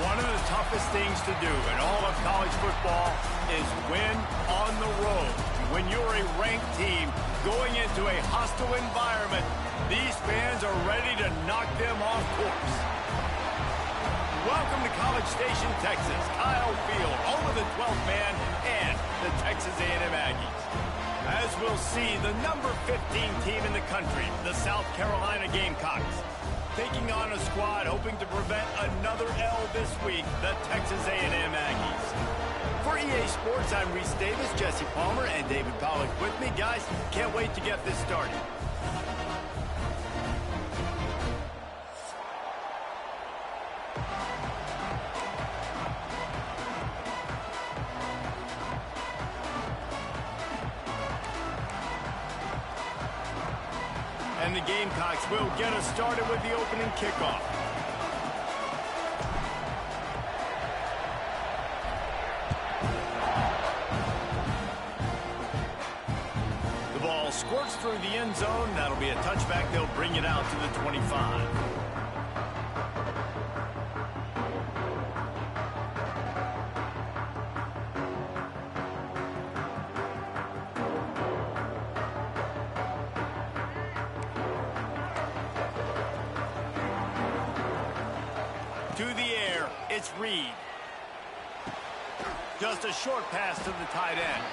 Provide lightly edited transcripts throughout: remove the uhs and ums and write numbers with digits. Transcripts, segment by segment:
One of the toughest things to do in all of college football is win on the road. When you're a ranked team going into a hostile environment, these fans are ready to knock them off course. Welcome to College Station, Texas. Kyle Field, home of the 12th man and the Texas A&M Aggies. As we'll see, the number 15 team in the country, the South Carolina Gamecocks, taking on a squad hoping to prevent another L this week, the Texas A&M Aggies. For EA Sports, I'm Reese Davis, Jesse Palmer, and David Pollack with me. Guys, can't wait to get this started. And the Gamecocks will get us started with the opening kickoff. The ball squirts through the end zone. That'll be a touchback. They'll bring it out to the 25. To the air, it's Reed. Just a short pass to the tight end.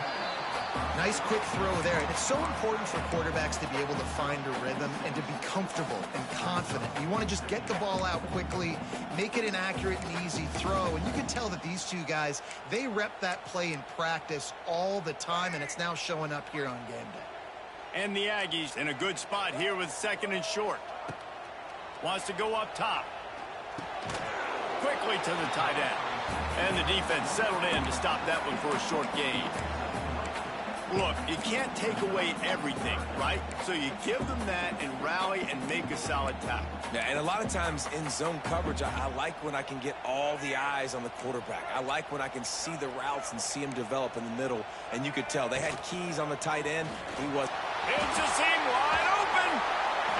Nice quick throw there. And it's so important for quarterbacks to be able to find a rhythm and to be comfortable and confident. You want to just get the ball out quickly, make it an accurate and easy throw. And you can tell that these two guys, they rep that play in practice all the time, and it's now showing up here on game day. And the Aggies in a good spot here with second and short. Wants to go up top. Quickly to the tight end. And the defense settled in to stop that one for a short gain. Look, you can't take away everything, right? So you give them that and rally and make a solid tackle. Yeah, and a lot of times in zone coverage, I like when I can get all the eyes on the quarterback. I like when I can see the routes and see him develop in the middle. And you could tell they had keys on the tight end. He was... It's a seam wide open.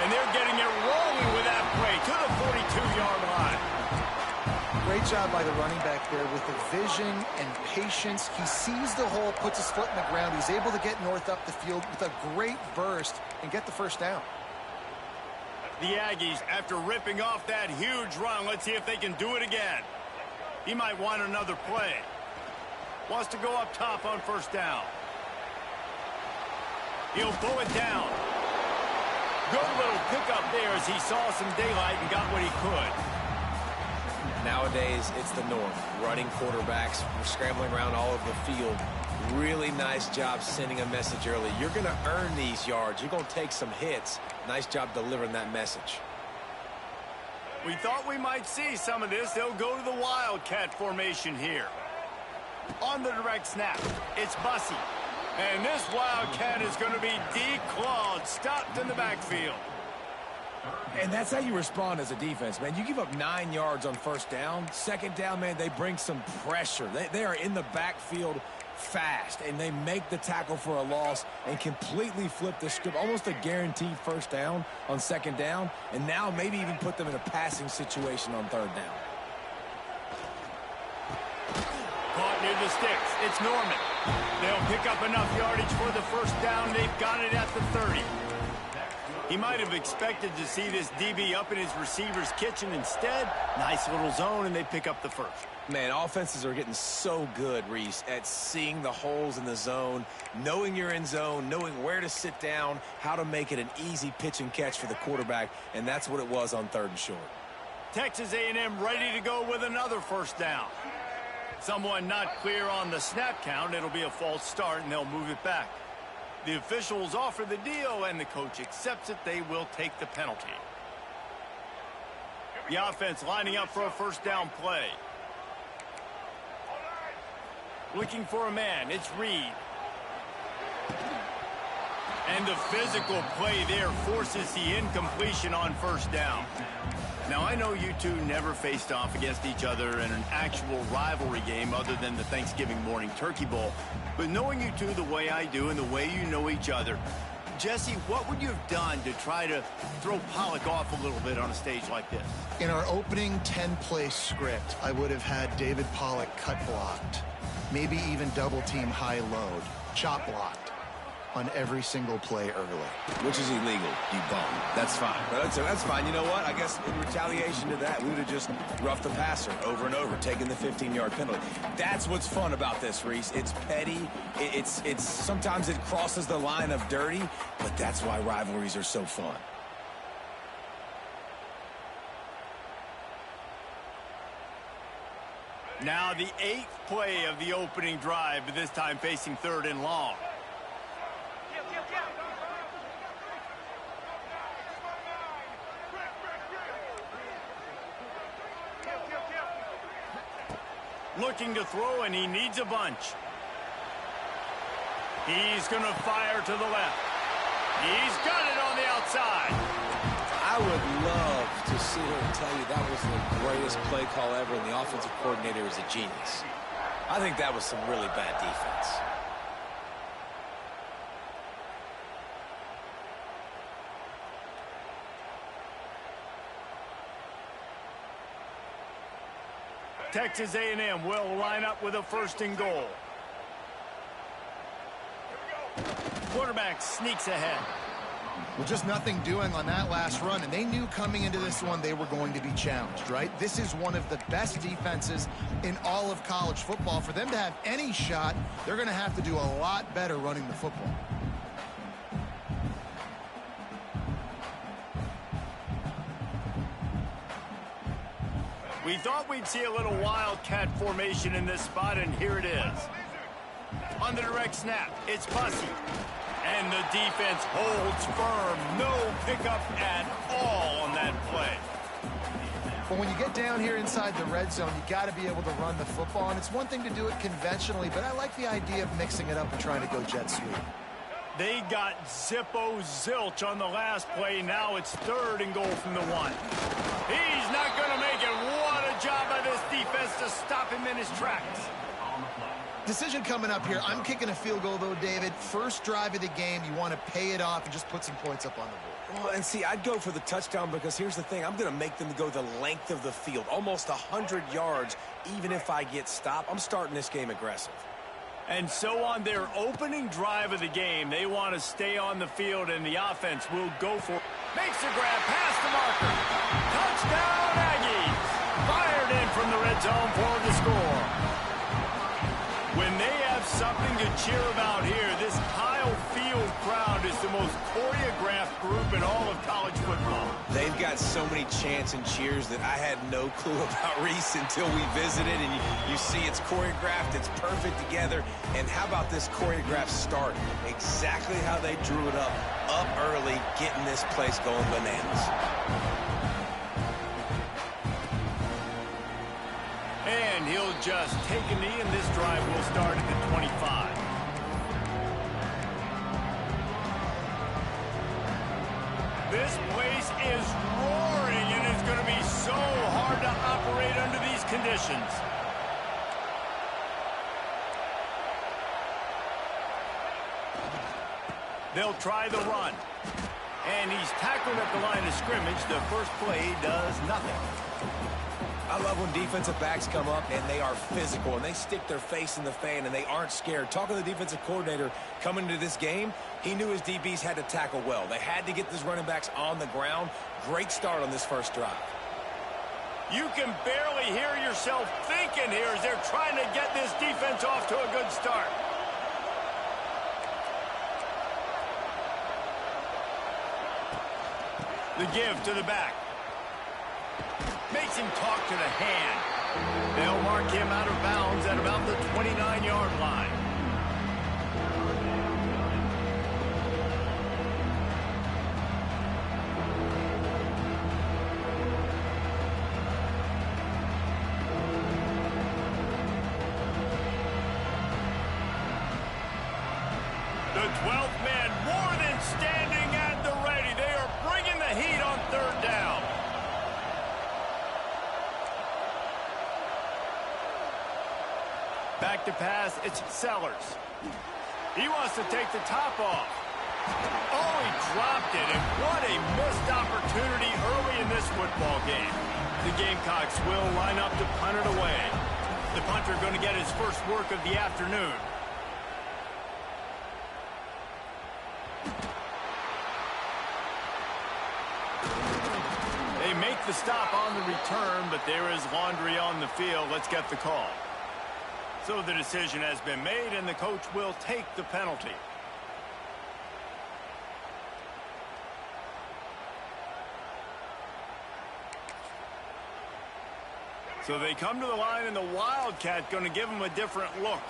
And they're getting it rolling with that play to the 42-yard line. Great job by the running back there with the vision and patience. He sees the hole, puts his foot in the ground. He's able to get north up the field with a great burst and get the first down. The Aggies, after ripping off that huge run, let's see if they can do it again. He might want another play. Wants to go up top on first down. He'll pull it down. Good little pickup there as he saw some daylight and got what he could. Nowadays, it's the norm. Running quarterbacks, we're scrambling around all over the field. Really nice job sending a message early. You're going to earn these yards. You're going to take some hits. Nice job delivering that message. We thought we might see some of this. They'll go to the Wildcat formation here. On the direct snap, it's Bussey. And this Wildcat is going to be declawed, stopped in the backfield. And that's how you respond as a defense, man. You give up 9 yards on first down. Second down, man, they bring some pressure. They are in the backfield fast, and they make the tackle for a loss and completely flip the script. Almost a guaranteed first down on second down, and now maybe even put them in a passing situation on third down. Caught near the sticks. It's Norman. They'll pick up enough yardage for the first down. They've got it at the 30. He might have expected to see this DB up in his receiver's kitchen. Instead, nice little zone, and they pick up the first. Man, offenses are getting so good, Reese, at seeing the holes in the zone, knowing you're in zone, knowing where to sit down, how to make it an easy pitch and catch for the quarterback, and that's what it was on third and short. Texas A&M ready to go with another first down. Someone not clear on the snap count. It'll be a false start, and they'll move it back. The officials offer the deal, and the coach accepts it. They will take the penalty. The offense lining up for a first down play. Looking for a man. It's Reed. And the physical play there forces the incompletion on first down. Now, I know you two never faced off against each other in an actual rivalry game other than the Thanksgiving morning Turkey Bowl. But knowing you two the way I do and the way you know each other, Jesse, what would you have done to try to throw Pollock off a little bit on a stage like this? In our opening 10-play script, I would have had David Pollock cut blocked, maybe even double-team high-load, chop blocked on every single play early. Which is illegal, you bum. That's fine. That's fine. You know what? I guess in retaliation to that, we would have just roughed the passer over and over, taking the 15-yard penalty. That's what's fun about this, Reese. It's petty. It's sometimes it crosses the line of dirty, but that's why rivalries are so fun. Now the 8th play of the opening drive, but this time facing 3rd and long. Looking to throw, and he needs a bunch. He's going to fire to the left. He's got it on the outside. I would love to sit here and tell you that was the greatest play call ever, and the offensive coordinator is a genius. I think that was some really bad defense. Texas A&M will line up with a 1st and goal. Quarterback sneaks ahead. Well, just nothing doing on that last run, and they knew coming into this one they were going to be challenged, right? This is one of the best defenses in all of college football. For them to have any shot, they're going to have to do a lot better running the football. We thought we'd see a little wildcat formation in this spot, and here it is. On the direct snap, it's Bussey. And the defense holds firm. No pickup at all on that play. But when you get down here inside the red zone, you got to be able to run the football. And it's one thing to do it conventionally, but I like the idea of mixing it up and trying to go jet sweep. They got Zippo zilch on the last play. Now it's 3rd and goal from the 1. He's not going to make it. What a job by this defense to stop him in his tracks. Decision coming up here. I'm kicking a field goal, though, David. First drive of the game, you want to pay it off and just put some points up on the board. Well, and see, I'd go for the touchdown because here's the thing. I'm going to make them go the length of the field, almost 100 yards, even if I get stopped. I'm starting this game aggressive. And so on their opening drive of the game, they want to stay on the field, and the offense will go for it. Makes the grab past the marker. Touchdown, Aggies. Fired in from the red zone for the score. When they have something to cheer about here, this Kyle Field crowd is the most choreographed group in all of college football. They've got so many chants and cheers that I had no clue about, Reese, until we visited. And you see it's choreographed, it's perfect together. And how about this choreographed start? Exactly how they drew it up early, getting this place going bananas. And he'll just take a knee, and this drive will start at the 25. This place is roaring, and it's going to be so hard to operate under these conditions. They'll try the run. And he's tackled at the line of scrimmage. The first play does nothing. I love when defensive backs come up and they are physical and they stick their face in the fan and they aren't scared. Talking to the defensive coordinator coming into this game, he knew his DBs had to tackle well. They had to get these running backs on the ground. Great start on this first drive. You can barely hear yourself thinking here as they're trying to get this defense off to a good start. The give to the back. Makes him talk to the hand. They'll mark him out of bounds at about the 29-yard line. The 12th man more than standing at the ready. They are bringing the heat on third down. Back to pass, it's Sellers. He wants to take the top off. Oh, he dropped it, and what a missed opportunity early in this football game. The Gamecocks will line up to punt it away. The punter going to get his first work of the afternoon. They make the stop on the return, but there is laundry on the field. Let's get the call. So the decision has been made, and the coach will take the penalty. So they come to the line, and the Wildcat going to give them a different look.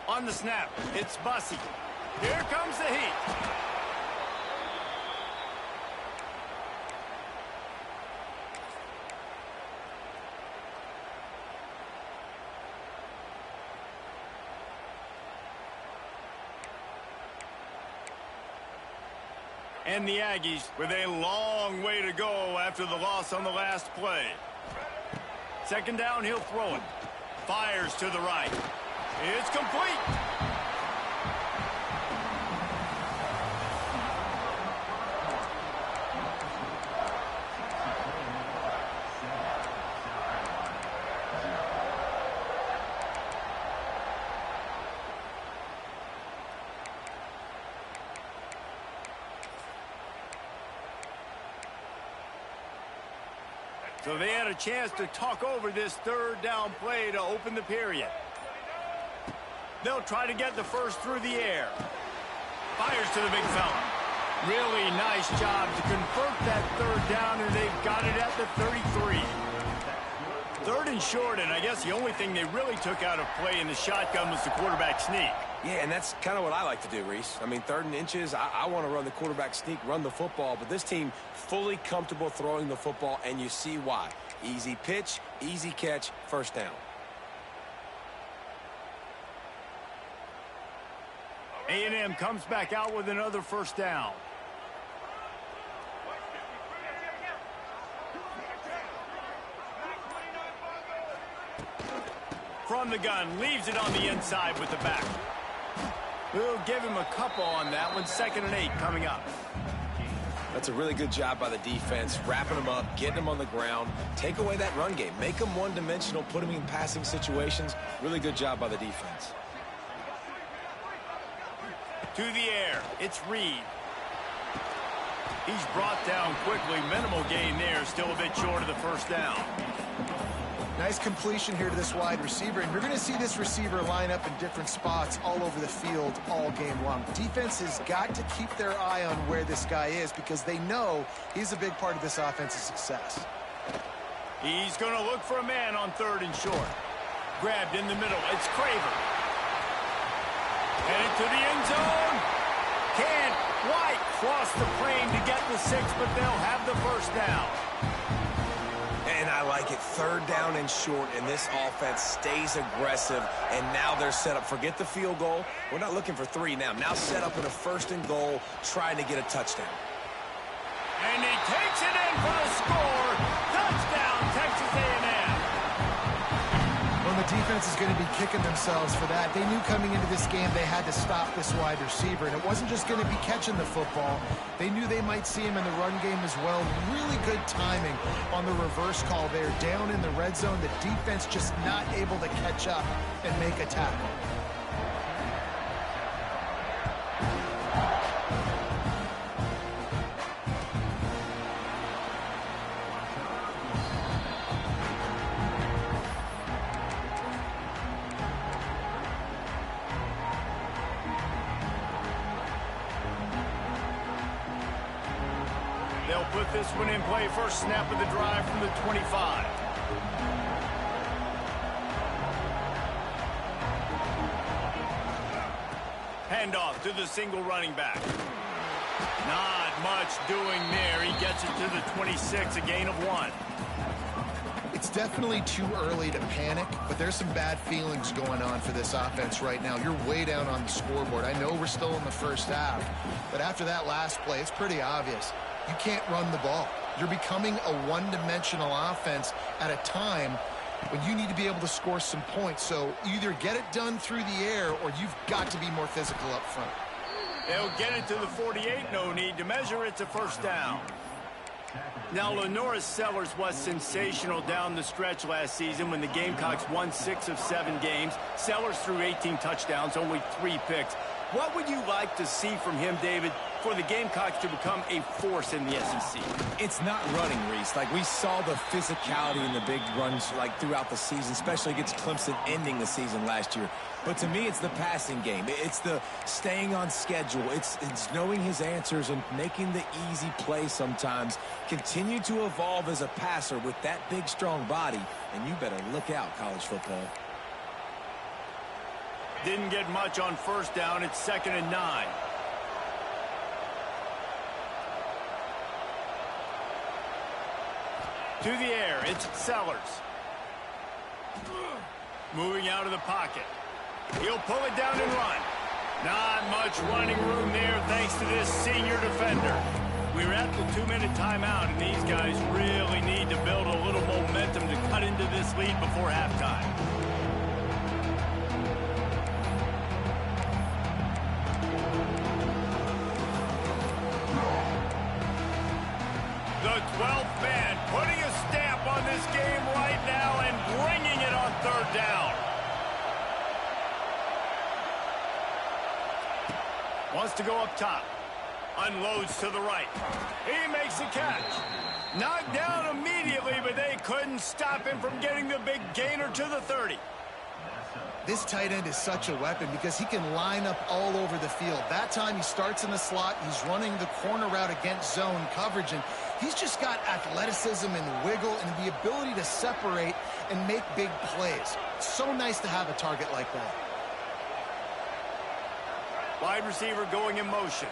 On the snap, it's Bussey. Here comes the heat. And the Aggies with a long way to go after the loss on the last play. Second down, he'll throw it. Fires to the right. It's complete. So they had a chance to talk over this third down play to open the period. They'll try to get the first through the air. Fires to the big fella. Really nice job to convert that third down, and they've got it at the 33. Third and short, and I guess the only thing they really took out of play in the shotgun was the quarterback sneak. Yeah, and that's kind of what I like to do, Reese. I mean, third and inches, I want to run the quarterback sneak, run the football, but this team fully comfortable throwing the football, and you see why. Easy pitch, easy catch, first down. A&M comes back out with another first down. From the gun, leaves it on the inside with the back. We'll give him a couple on that one. 2nd and 8 coming up. That's a really good job by the defense, wrapping them up, getting them on the ground. Take away that run game. Make them one-dimensional, put them in passing situations. Really good job by the defense. To the air, it's Reed. He's brought down quickly. Minimal gain there, still a bit short of the first down. Nice completion here to this wide receiver, and you're going to see this receiver line up in different spots all over the field all game long. Defense has got to keep their eye on where this guy is because they know he's a big part of this offense's success. He's going to look for a man on 3rd and short. Grabbed in the middle. It's Craver. Headed to the end zone. Can't quite cross the plane to get the 6, but they'll have the first down. And I like it. 3rd down and short, and this offense stays aggressive, and now they're set up. Forget the field goal. We're not looking for 3 now. Now set up in a 1st and goal, trying to get a touchdown. And he takes it in for the score. Touchdown, Texas A&M. Well, the defense is going to be kicking themselves for that. They knew coming into this game they had to stop this wide receiver, and it wasn't just going to be catching the football. They knew they might see him in the run game as well. Really good timing on the reverse call there. Down in the red zone, the defense just not able to catch up and make a tackle. They'll put this one in play. First snap of the drive from the 25. Handoff to the single running back. Not much doing there. He gets it to the 26, a gain of 1. It's It's definitely too early to panic, but there's some bad feelings going on for this offense right now. You're way down on the scoreboard. I know we're still in the first half, but after that last play, it's pretty obvious. You can't run the ball. You're becoming a one-dimensional offense at a time when you need to be able to score some points. So either get it done through the air or you've got to be more physical up front. They'll get it to the 48, no need to measure. It's a first down. Now, Lenoris Sellers was sensational down the stretch last season when the Gamecocks won 6 of 7 games. Sellers threw 18 touchdowns, only 3 picks. What would you like to see from him, David, for the Gamecocks to become a force in the SEC? It's not running, Reese. Like, we saw the physicality in the big runs, like, throughout the season, especially against Clemson ending the season last year. But to me, it's the passing game. It's the staying on schedule. It's knowing his answers and making the easy play sometimes. Continue to evolve as a passer with that big, strong body, and you better look out, college football. Didn't get much on first down. It's 2nd and 9. To the air, it's Sellers. Moving out of the pocket. He'll pull it down and run. Not much running room there thanks to this senior defender. We're at the 2-minute timeout, and these guys really need to build a little momentum to cut into this lead before halftime. The 12th man putting a stamp on this game right now and bringing it on 3rd down. Wants to go up top. Unloads to the right. He makes the catch. Knocked down immediately, but they couldn't stop him from getting the big gainer to the 30. This tight end is such a weapon because he can line up all over the field. That time he starts in the slot. He's running the corner route against zone coverage, and he's just got athleticism and wiggle and the ability to separate and make big plays. It's so nice to have a target like that. Wide receiver going in motion.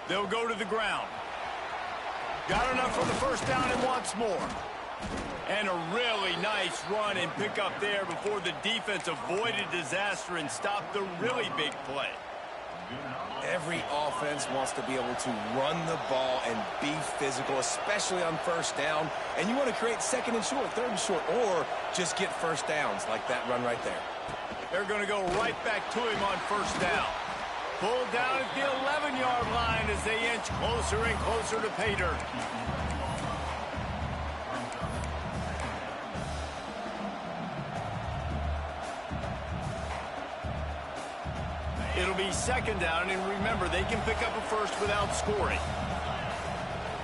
They'll go to the ground. Got enough for the first down and wants more. And a really nice run and pick up there before the defense avoided disaster and stopped the really big play. Every offense wants to be able to run the ball and be physical, especially on first down. And you want to create 2nd and short, 3rd and short, or just get first downs like that run right there. They're going to go right back to him on first down. Pulled down at the 11-yard line as they inch closer and closer to pay dirt. It'll be 2nd down, and remember, they can pick up a first without scoring.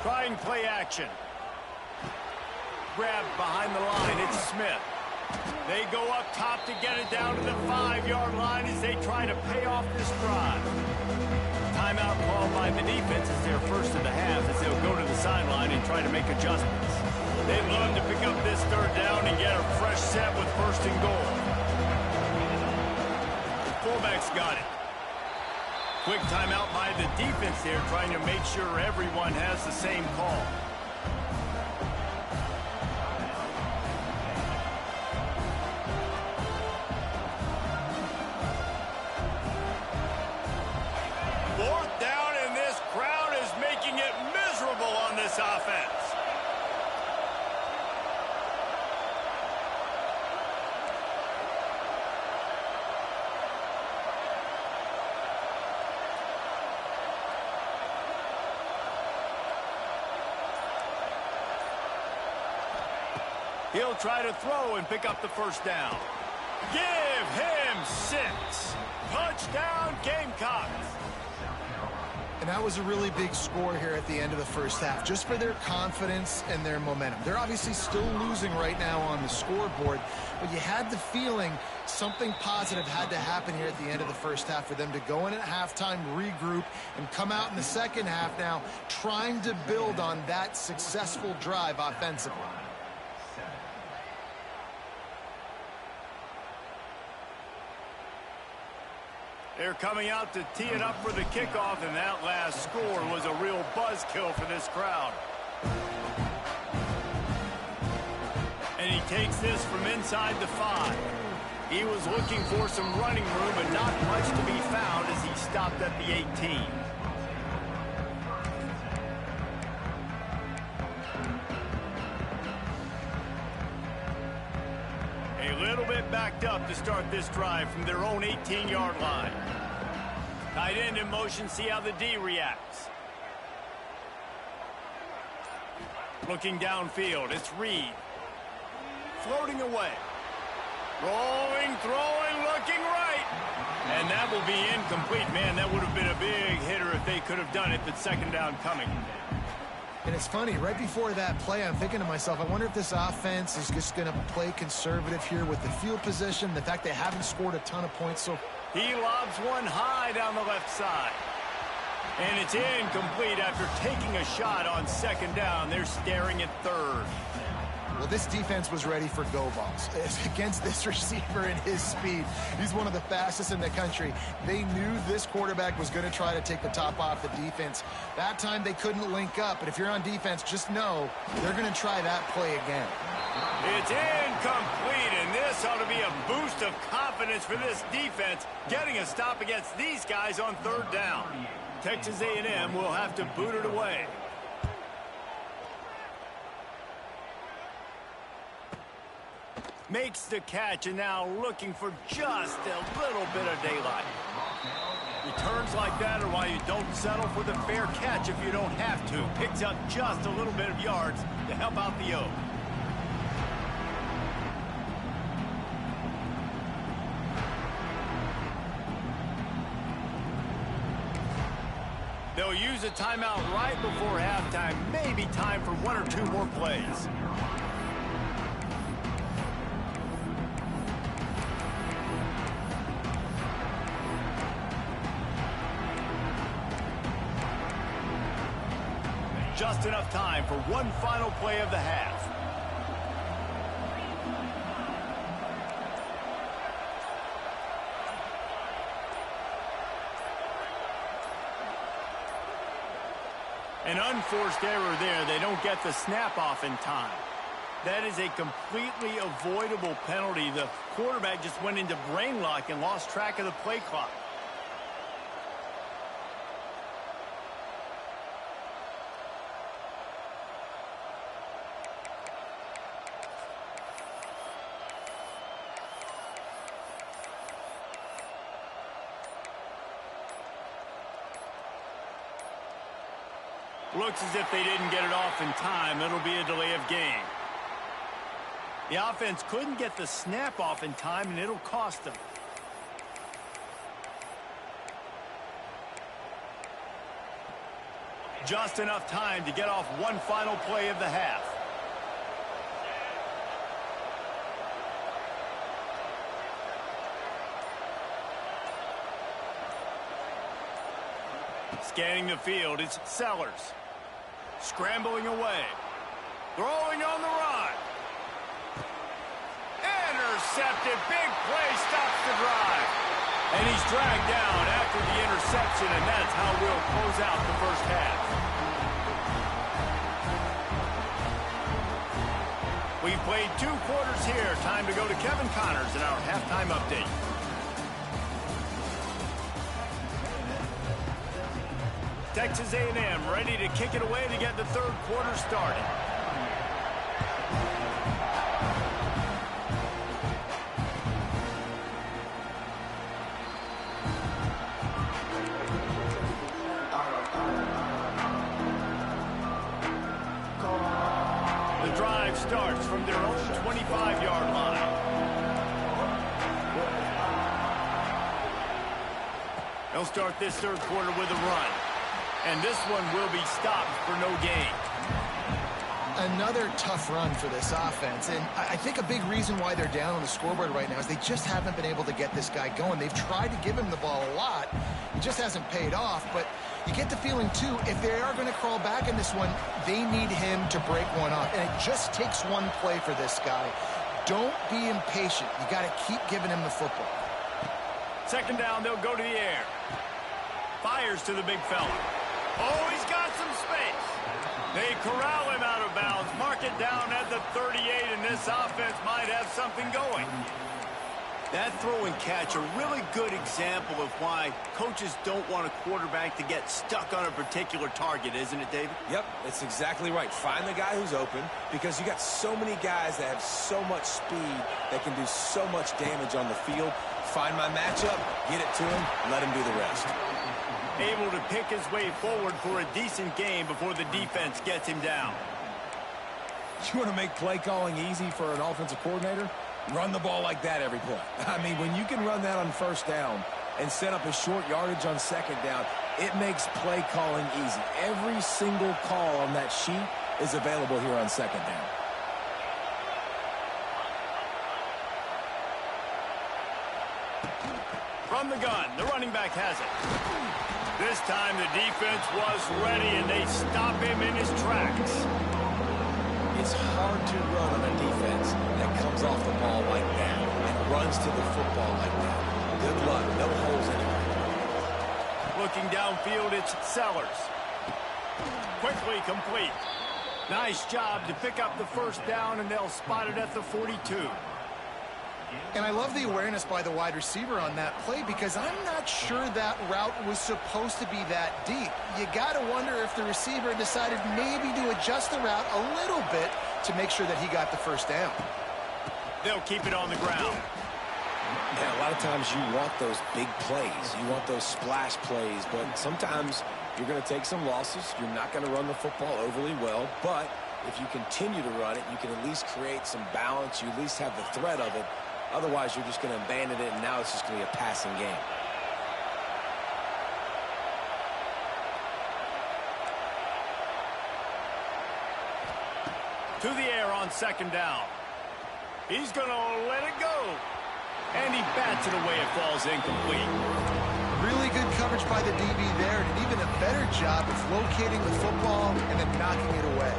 Trying play action. Grab behind the line, it's Smith. They go up top to get it down to the 5-yard line as they try to pay off this drive. Timeout called by the defense as their first of the half as they'll go to the sideline and try to make adjustments. They'd love to pick up this 3rd down and get a fresh set with 1st and goal. The fullback's got it. Quick timeout by the defense there, trying to make sure everyone has the same call. Fourth down, and this crowd is making it miserable on this offense. He'll try to throw and pick up the first down. Give him 6. Touchdown, Gamecocks. And that was a really big score here at the end of the first half, just for their confidence and their momentum. They're obviously still losing right now on the scoreboard, but you had the feeling something positive had to happen here at the end of the first half for them to go in at halftime, regroup, and come out in the second half now trying to build on that successful drive offensively. They're coming out to tee it up for the kickoff, and that last score was a real buzzkill for this crowd. And he takes this from inside the 5. He was looking for some running room, but not much to be found as he stopped at the 18. A little bit backed up to start this drive from their own 18-yard line. Tight end in motion, see how the D reacts. Looking downfield, it's Reed. Floating away. Rolling, throwing, looking right. And that will be incomplete. Man, that would have been a big hitter if they could have done it, but second down coming. And it's funny, right before that play, I'm thinking to myself, I wonder if this offense is just going to play conservative here with the field position, the fact they haven't scored a ton of points. So he lobs one high down the left side. And it's incomplete after taking a shot on second down. They're staring at third. Well, this defense was ready for go balls. Against this receiver and his speed, he's one of the fastest in the country. They knew this quarterback was going to try to take the top off the defense. That time they couldn't link up, but if you're on defense, just know they're going to try that play again. It's incomplete, and this ought to be a boost of confidence for this defense, getting a stop against these guys on third down. Texas A&M will have to boot it away. Makes the catch, and now looking for just a little bit of daylight. Returns like that are why you don't settle for the fair catch if you don't have to. Picks up just a little bit of yards to help out the O. They'll use a timeout right before halftime. Maybe time for one or two more plays. Just enough time for one final play of the half. An unforced error there. They don't get the snap off in time. That is a completely avoidable penalty. The quarterback just went into brain lock and lost track of the play clock. Looks as if they didn't get it off in time. It'll be a delay of game. The offense couldn't get the snap off in time, and it'll cost them. Just enough time to get off one final play of the half. Scanning the field, it's Sellers. Scrambling away. Throwing on the run. Intercepted. Big play stops the drive. And he's dragged down after the interception, and that's how we'll close out the first half. We've played 2 quarters here. Time to go to Kevin Connors in our halftime update. Texas A&M ready to kick it away to get the third quarter started. The drive starts from their own 25-yard line. They'll start this third quarter with a run. And this one will be stopped for no gain. Another tough run for this offense. And I think a big reason why they're down on the scoreboard right now is they just haven't been able to get this guy going. They've tried to give him the ball a lot. It just hasn't paid off. But you get the feeling, too, if they are going to crawl back in this one, they need him to break one off. And it just takes one play for this guy. Don't be impatient. You got to keep giving him the football. Second down, they'll go to the air. Fires to the big fella. Oh, he's got some space. They corral him out of bounds. Mark it down at the 38, and this offense might have something going. That throw and catch, a really good example of why coaches don't want a quarterback to get stuck on a particular target, isn't it, David? Yep, it's exactly right. Find the guy who's open, because you got so many guys that have so much speed that can do so much damage on the field. Find my matchup, get it to him, let him do the rest. Able to pick his way forward for a decent game before the defense gets him down. You want to make play calling easy for an offensive coordinator? Run the ball like that every play. I mean, when you can run that on first down and set up a short yardage on second down, it makes play calling easy. Every single call on that sheet is available here on second down. From the gun, the running back has it. This time the defense was ready, and they stop him in his tracks. It's hard to run on a defense that comes off the ball like that and runs to the football like that. Good luck. No holes anywhere. Looking downfield, it's Sellers. Quickly complete. Nice job to pick up the first down, and they'll spot it at the 42. And I love the awareness by the wide receiver on that play, because I'm not sure that route was supposed to be that deep. You got to wonder if the receiver decided maybe to adjust the route a little bit to make sure that he got the first down. They'll keep it on the ground. Yeah, a lot of times you want those big plays. You want those splash plays, but sometimes you're going to take some losses. You're not going to run the football overly well, but if you continue to run it, you can at least create some balance. You at least have the threat of it. Otherwise, you're just going to abandon it, and now it's just going to be a passing game. To the air on second down. He's going to let it go. And he bats it away. It falls incomplete. Really good coverage by the DB there, and even a better job of locating the football and then knocking it away.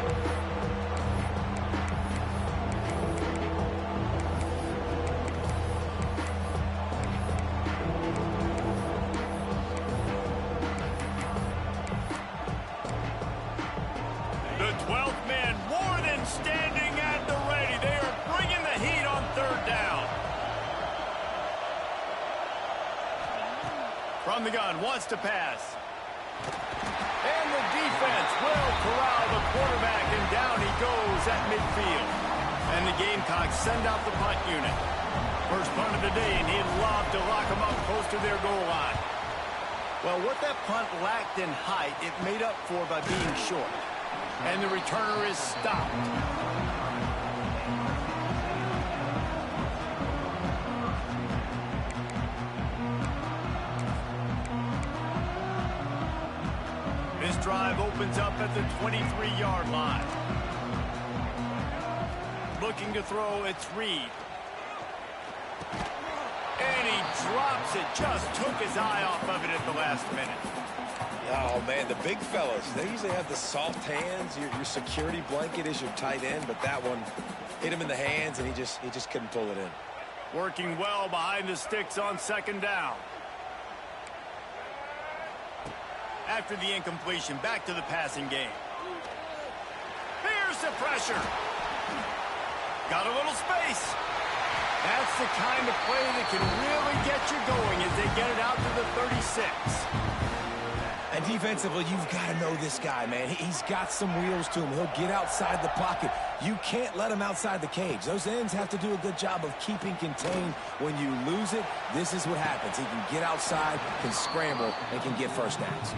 The 12th man more than standing at the ready. They are bringing the heat on third down. From the gun, wants to pass. And the defense will corral the quarterback, and down he goes at midfield. And the Gamecocks send out the punt unit. First punt of the day, and he'd love to lock them up close to their goal line. Well, what that punt lacked in height, it made up for by being short. And the returner is stopped. This drive opens up at the 23-yard line. Looking to throw, it's Reed. And he drops it. Just took his eye off of it at the last minute. Oh, man, the big fellas, they usually have the soft hands. Your security blanket is your tight end, but that one hit him in the hands, and he just couldn't pull it in. Working well behind the sticks on second down. After the incompletion, back to the passing game. Here's the pressure. Got a little space. That's the kind of play that can really get you going as they get it out to the 36. And defensively, you've got to know this guy, man. He's got some wheels to him. He'll get outside the pocket. You can't let him outside the cage. Those ends have to do a good job of keeping contained. When you lose it, this is what happens. He can get outside, can scramble, and can get first downs.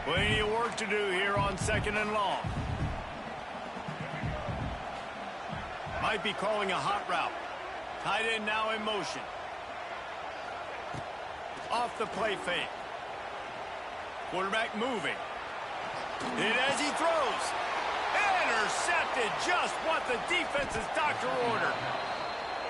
Plenty of work to do here on second and long. Might be calling a hot route. Tight end now in motion. Off the play fake. Quarterback moving. And as he throws. Intercepted, just what the defense's doctor ordered.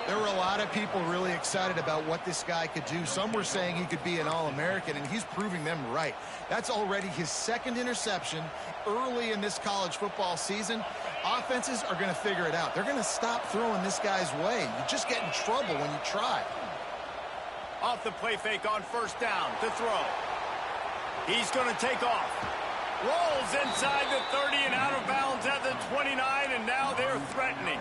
There were a lot of people really excited about what this guy could do. Some were saying he could be an All-American, and he's proving them right. That's already his second interception early in this college football season. Offenses are going to figure it out. They're going to stop throwing this guy's way. You just get in trouble when you try. Off the play fake on first down to throw. He's going to take off. Rolls inside the 30 and out of bounds at the 29, and now they're threatening.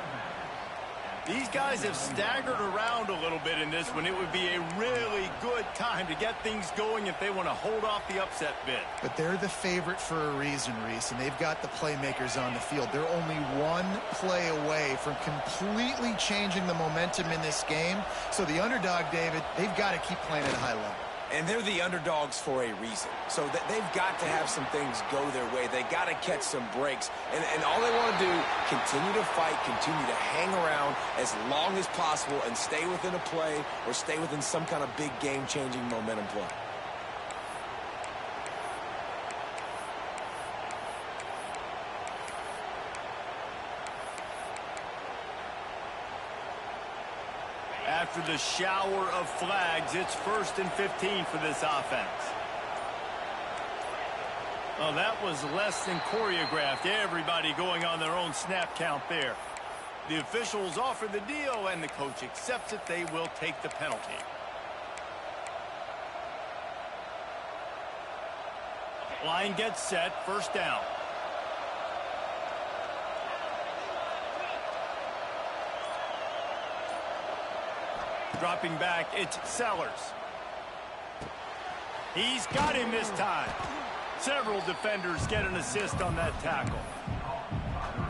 These guys have staggered around a little bit in this one. It would be a really good time to get things going if they want to hold off the upset bid. But they're the favorite for a reason, Reese, and they've got the playmakers on the field. They're only one play away from completely changing the momentum in this game. So the underdog, David, they've got to keep playing at a high level. And they're the underdogs for a reason. So they've got to have some things go their way. They got to catch some breaks. And all they want to do, continue to fight, continue to hang around as long as possible and stay within a play or stay within some kind of big game-changing momentum play. After the shower of flags, it's 1st and 15 for this offense. Well, that was less than choreographed. Everybody going on their own snap count there. The officials offer the deal, and the coach accepts it. They will take the penalty. Line gets set, first down. Dropping back, it's Sellers. He's got him this time. Several defenders get an assist on that tackle.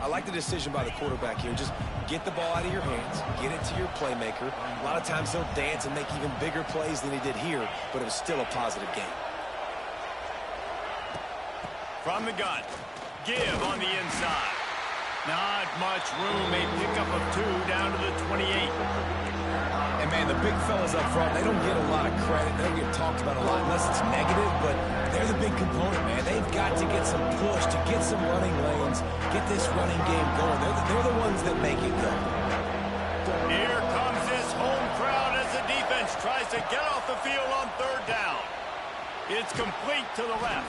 I like the decision by the quarterback here. Just get the ball out of your hands, get it to your playmaker. A lot of times he'll dance and make even bigger plays than he did here, but it was still a positive game. From the gun, give on the inside. Not much room, a pickup of 2 down to the 28. And, man, the big fellas up front, they don't get a lot of credit. They don't get talked about a lot unless it's negative, but they're the big component, man. They've got to get some push, to get some running lanes, get this running game going. They're the ones that make it go. Here comes this home crowd as the defense tries to get off the field on 3rd down. It's complete to the left.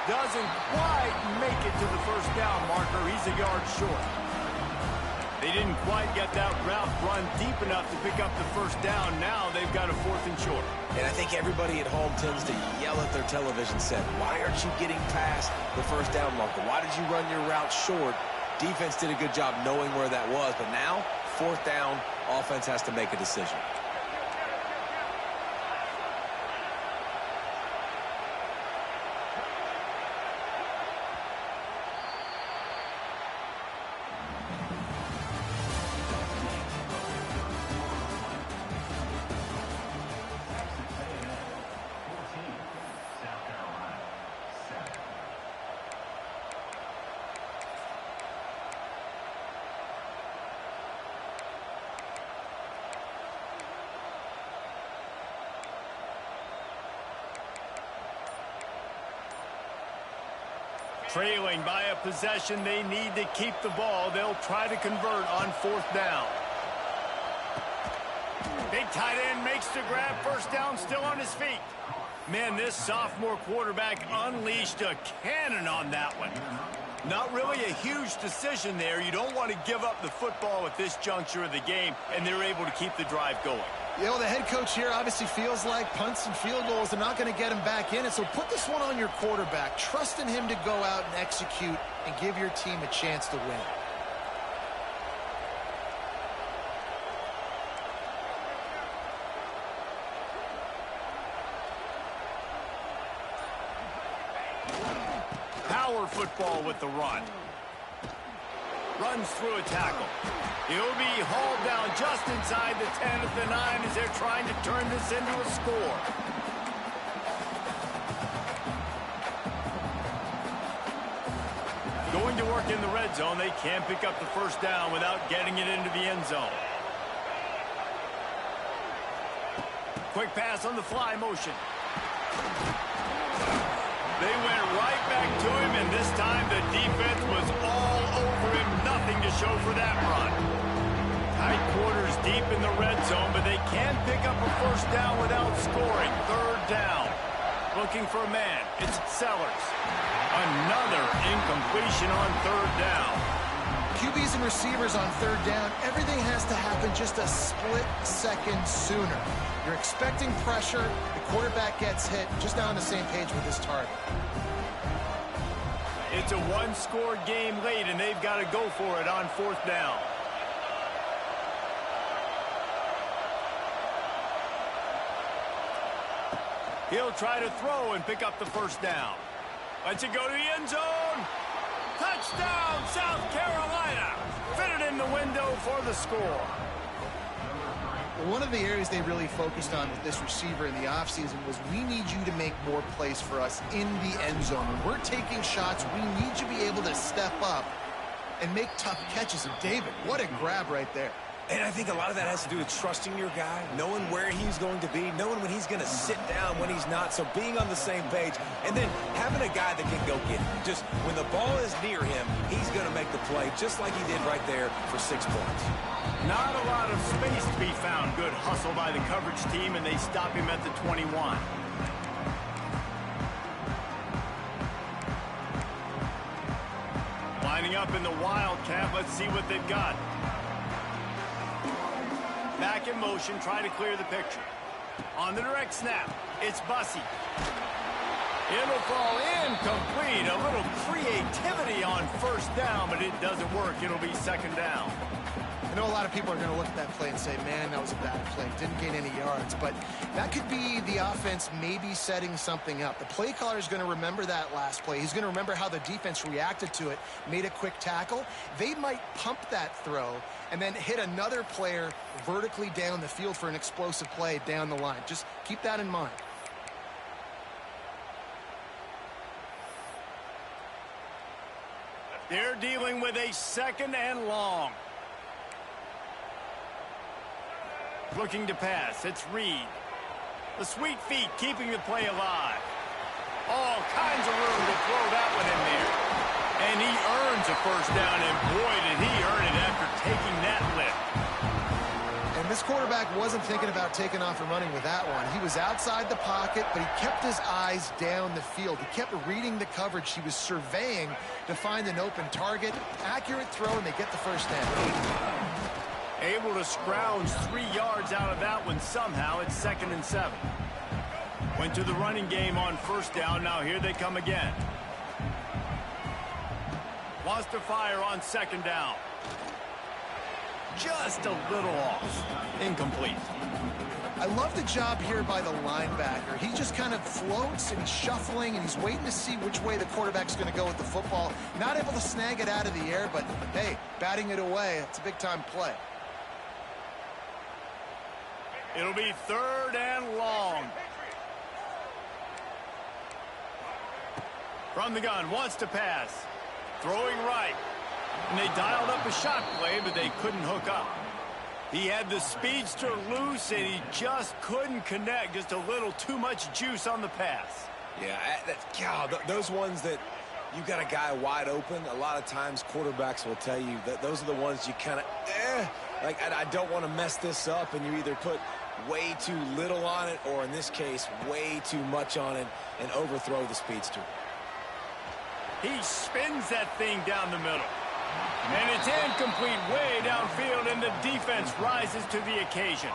Doesn't quite make it to the first down marker. He's a yard short. They didn't quite get that route run deep enough to pick up the first down. Now they've got a 4th and short. And I think everybody at home tends to yell at their television set, why aren't you getting past the first down marker? Why did you run your route short? Defense did a good job knowing where that was, but now, 4th down, offense has to make a decision. Trailing by a possession, they need to keep the ball. They'll try to convert on 4th down. Big tight end makes the grab. First down, still on his feet. Man, this sophomore quarterback unleashed a cannon on that one. Not really a huge decision there. You don't want to give up the football at this juncture of the game, and they're able to keep the drive going. You know, the head coach here obviously feels like punts and field goals are not going to get him back in. And so put this one on your quarterback. Trust in him to go out and execute and give your team a chance to win. Power football with the run. Runs through a tackle. He'll be hauled down just inside the 10 at the 9 as they're trying to turn this into a score. Going to work in the red zone. They can't pick up the first down without getting it into the end zone. Quick pass on the fly motion. They went right back to him, and this time the defense was all over him. Nothing to show for that run. Tight quarters deep in the red zone, but they can pick up a first down without scoring. Third down. Looking for a man. It's Sellers. Another incompletion on third down. QBs and receivers on third down, everything has to happen just a split second sooner. You're expecting pressure. The quarterback gets hit. Just not on the same page with his target. It's a one-score game late, and they've got to go for it on fourth down. He'll try to throw and pick up the first down. Lets it go to the end zone. Touchdown, South Carolina. Fitted in the window for the score. One of the areas they really focused on with this receiver in the offseason was we need you to make more plays for us in the end zone. When we're taking shots, we need you to be able to step up and make tough catches. And David, what a grab right there. And I think a lot of that has to do with trusting your guy, knowing where he's going to be, knowing when he's going to sit down, when he's not, so being on the same page, and then having a guy that can go get it. Just when the ball is near him, he's going to make the play, just like he did right there for 6 points. Not a lot of space to be found. Good hustle by the coverage team, and they stop him at the 21. Lining up in the Wildcat. Let's see what they've got. Back in motion, try to clear the picture. On the direct snap, it's Bussey. It'll fall incomplete. A little creativity on first down, but it doesn't work. It'll be second down. I know a lot of people are going to look at that play and say, man, that was a bad play. Didn't gain any yards. But that could be the offense maybe setting something up. The play caller is going to remember that last play. He's going to remember how the defense reacted to it, made a quick tackle. They might pump that throw and then hit another player vertically down the field for an explosive play down the line. Just keep that in mind. They're dealing with a second and long. Looking to pass. It's Reed. The sweet feet keeping the play alive. All kinds of room to throw that one in there. And he earns a first down, and boy, did he earn it after taking that lift. And this quarterback wasn't thinking about taking off and running with that one. He was outside the pocket, but he kept his eyes down the field. He kept reading the coverage. He was surveying to find an open target. Accurate throw, and they get the first down. Able to scrounge 3 yards out of that one somehow. It's 2nd and 7. Went to the running game on first down. Now here they come again. Wants to fire on second down. Just a little off. Incomplete. I love the job here by the linebacker. He just kind of floats and he's shuffling and he's waiting to see which way the quarterback's going to go with the football. Not able to snag it out of the air, but hey, batting it away, it's a big-time play. It'll be 3rd and long. From the gun, wants to pass. Throwing right. And they dialed up a shot play, but they couldn't hook up. He had the speedster loose, and he just couldn't connect. Just a little too much juice on the pass. Yeah, those ones that you got a guy wide open, a lot of times quarterbacks will tell you that those are the ones you kind of, like, I don't want to mess this up, and you either put way too little on it, or in this case, way too much on it, and overthrow the speedster. He spins that thing down the middle. And it's incomplete way downfield, and the defense rises to the occasion.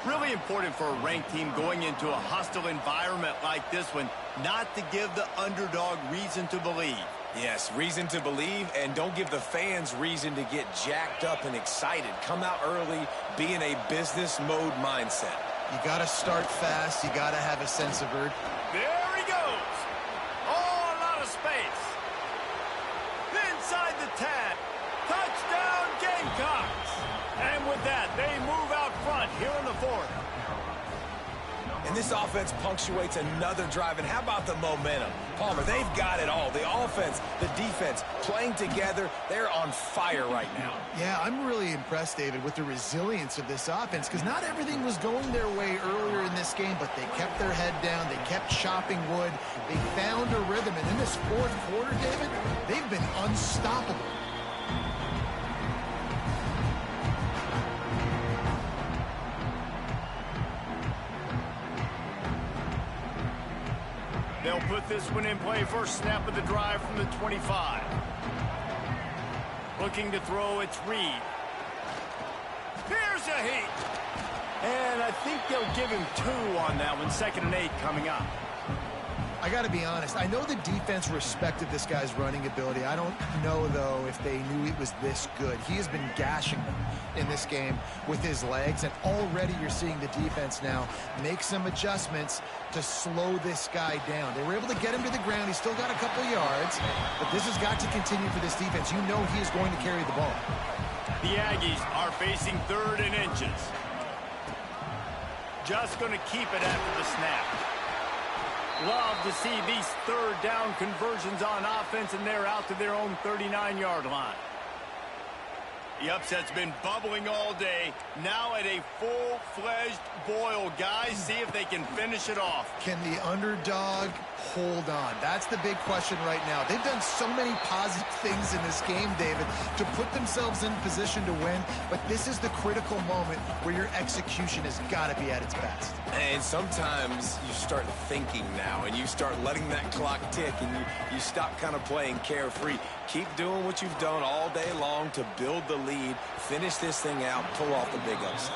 Really important for a ranked team going into a hostile environment like this one, not to give the underdog reason to believe. Yes, reason to believe, and don't give the fans reason to get jacked up and excited. Come out early, be in a business mode mindset. You got to start fast. You got to have a sense of urgency. There he goes. Oh, a lot of space. Inside the tag. Touchdown, Gamecocks. And with that, they move out front here in the 4th. And this offense punctuates another drive. And how about the momentum? Palmer, they've got it all. The offense, the defense, playing together. They're on fire right now. Yeah, I'm really impressed, David, with the resilience of this offense, because not everything was going their way earlier in this game, but they kept their head down. They kept chopping wood. They found a rhythm. And in this 4th quarter, David, they've been unstoppable. They'll put this one in play. First snap of the drive from the 25. Looking to throw, it's Reed. Here's a heat. And I think they'll give him 2 on that one. 2nd and 8 coming up. I got to be honest. I know the defense respected this guy's running ability. I don't know, though, if they knew he was this good. He has been gashing them in this game with his legs, and already you're seeing the defense now make some adjustments to slow this guy down. They were able to get him to the ground. He's still got a couple yards, but this has got to continue for this defense. You know he is going to carry the ball. The Aggies are facing 3rd and inches. Just going to keep it after the snap. Love to see these 3rd down conversions on offense, and they're out to their own 39-yard line. The upset's been bubbling all day. Now at a full-fledged boil. Guys, see if they can finish it off. Can the underdog hold on? That's the big question right now. They've done so many positive things in this game, David, to put themselves in position to win, but this is the critical moment where your execution has got to be at its best. And sometimes you start thinking now, and you start letting that clock tick, and you stop kind of playing carefree. Keep doing what you've done all day long to build the lead, finish this thing out, pull off the big upset.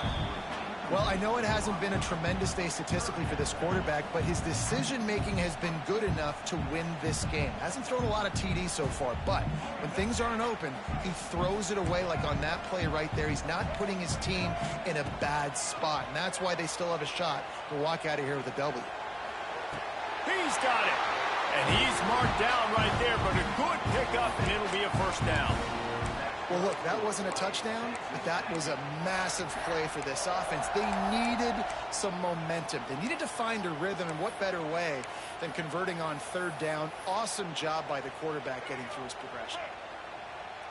Well, I know it hasn't been a tremendous day statistically for this quarterback, but his decision-making has been good enough to win this game. Hasn't thrown a lot of TDs so far, but when things aren't open, he throws it away like on that play right there. He's not putting his team in a bad spot, and that's why they still have a shot to walk out of here with a W. He's got it. And he's marked down right there, but a good pickup, and it'll be a 1st down. Well, look, that wasn't a touchdown, but that was a massive play for this offense. They needed some momentum. They needed to find a rhythm, and what better way than converting on 3rd down. Awesome job by the quarterback getting through his progression.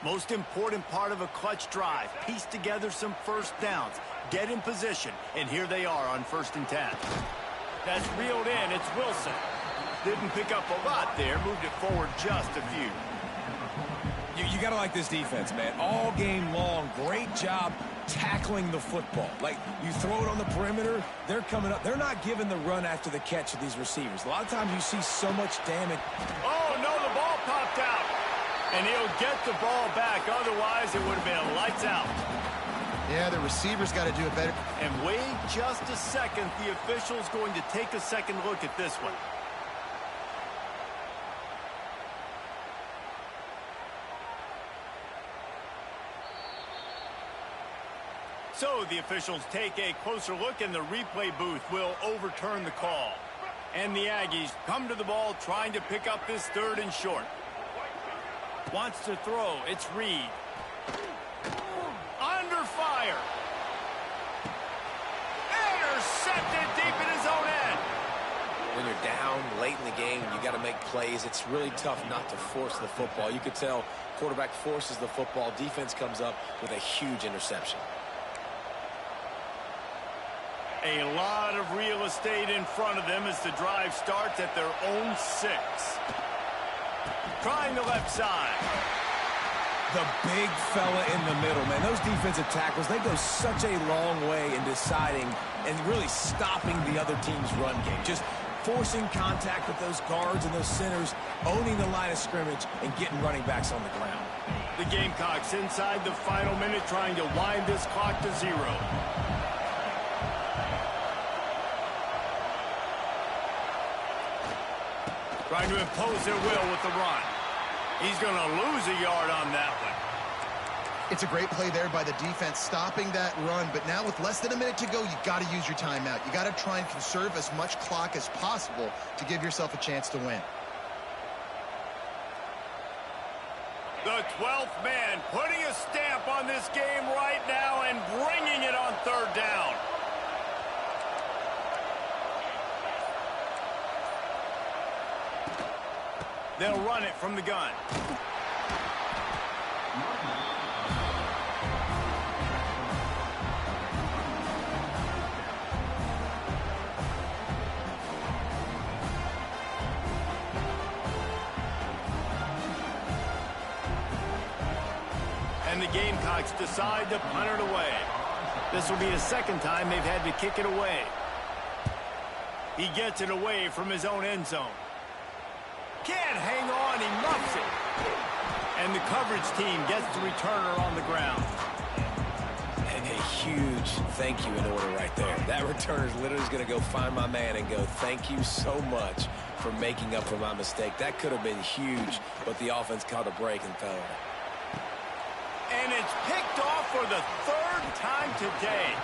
Most important part of a clutch drive. Piece together some 1st downs. Get in position, and here they are on 1st and 10. That's reeled in. It's Wilson. Didn't pick up a lot there. Moved it forward just a few. You got to like this defense, man. All game long, great job tackling the football. Like, you throw it on the perimeter, they're coming up. They're not giving the run after the catch of these receivers. A lot of times you see so much damage. Oh, no, the ball popped out. And he'll get the ball back. Otherwise, it would have been lights out. Yeah, the receivers got to do it better. And wait just a second. The official's going to take a second look at this one. So the officials take a closer look, and the replay booth will overturn the call. And the Aggies come to the ball trying to pick up this 3rd and short. Wants to throw. It's Reed. Under fire. Intercepted deep in his own end. When you're down late in the game, you got to make plays. It's really tough not to force the football. You could tell quarterback forces the football. Defense comes up with a huge interception. A lot of real estate in front of them as the drive starts at their own 6. Trying the left side. The big fella in the middle, man. Those defensive tackles, they go such a long way in deciding and really stopping the other team's run game. Just forcing contact with those guards and those centers, owning the line of scrimmage, and getting running backs on the ground. The Gamecocks inside the final minute trying to wind this clock to 0. Trying to impose their will with the run. He's going to lose a yard on that one. It's a great play there by the defense, stopping that run. But now with less than a minute to go, you got to use your timeout. You got to try and conserve as much clock as possible to give yourself a chance to win. The 12th man putting a stamp on this game right now and bringing it on 3rd down. They'll run it from the gun. And the Gamecocks decide to punt it away. This will be the 2nd time they've had to kick it away. He gets it away from his own end zone. Can't hang on. He muffs it. And the coverage team gets the returner on the ground. And a huge thank you in order right there. That returner is literally going to go find my man and go, thank you so much for making up for my mistake. That could have been huge, but the offense caught a break and fell on it. And it's picked off for the third time today.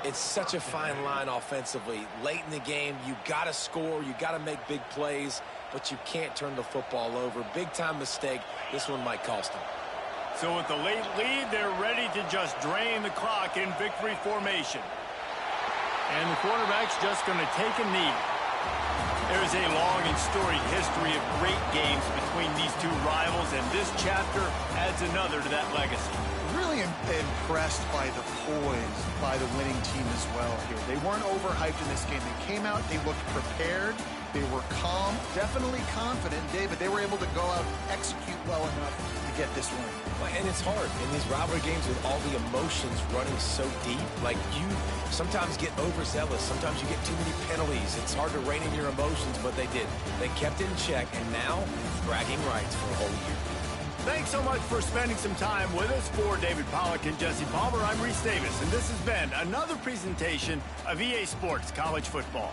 It's such a fine line offensively. Late in the game, you got to score, you got to make big plays, but you can't turn the football over. Big-time mistake. This one might cost them. So with the late lead, they're ready to just drain the clock in victory formation. And the quarterback's just going to take a knee. There's a long and storied history of great games between these two rivals, and this chapter adds another to that legacy. Really impressed by the poise by the winning team as well here. They weren't overhyped in this game. They came out, they looked prepared, they were calm, definitely confident, David. They were able to go out and execute well enough to get this win. And it's hard in these rivalry games with all the emotions running so deep. Like, you sometimes get overzealous. Sometimes you get too many penalties. It's hard to rein in your emotions, but they did. They kept it in check, and now bragging rights for a whole year. Thanks so much for spending some time with us. For David Pollack and Jesse Palmer, I'm Reese Davis, and this has been another presentation of EA Sports College Football.